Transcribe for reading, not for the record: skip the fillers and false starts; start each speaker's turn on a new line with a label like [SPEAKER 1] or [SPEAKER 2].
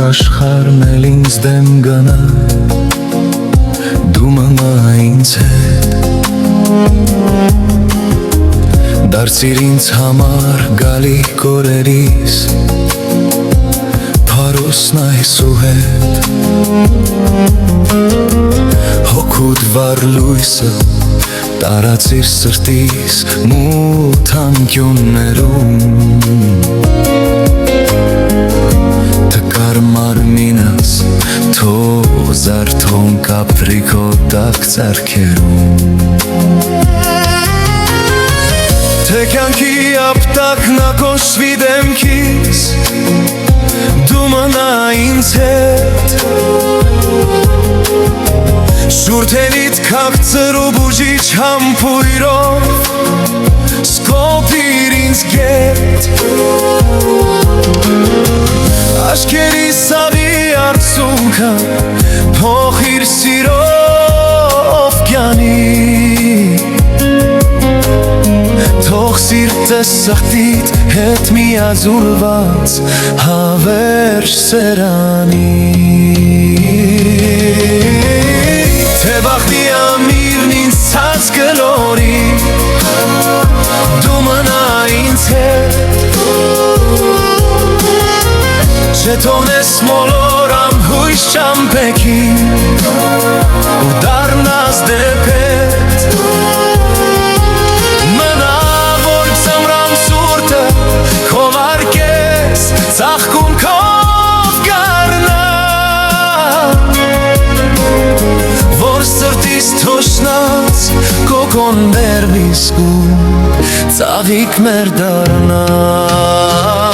[SPEAKER 1] աշխարհն էլ ինձ դեմ գնա Դու մնա ինձ հետ Դարձիր ինձ համար գալիք օրերիս Փարոսն այս ու հետ Հոգուդ վառ լույսը տարածիր սրտիս մութ անկյուններում Տկար մարմինս թո զարթոն կապրի քո տաք ձեռքերում Թե կյանքի ապտակն ակոսվի դեմքիս Դու մնա ինձ հետ Շուրթերիդ քաղցր ու բուժիչ համբույրով Սկոպիր ինձ գետ Աշկերիս ավի արցունքը Փոխիր սիրով կյանի Թող սիրտս սխտիդ հետ միազուլված Հավերժ սերանի Թե բախտի ամիրն ինձ ցած կլորի Դու մնա ինձ հետ Չթողնես մոլորամ հույս ճամփեքին Ու դառնաս դեպետ Մնա որ ծմրամ սուրտը Քովարկես ծաղկուն քով գարնա Որ սրտիս թոշնած կոկոն բերվիսկում Ծաղիկ մեր դառնա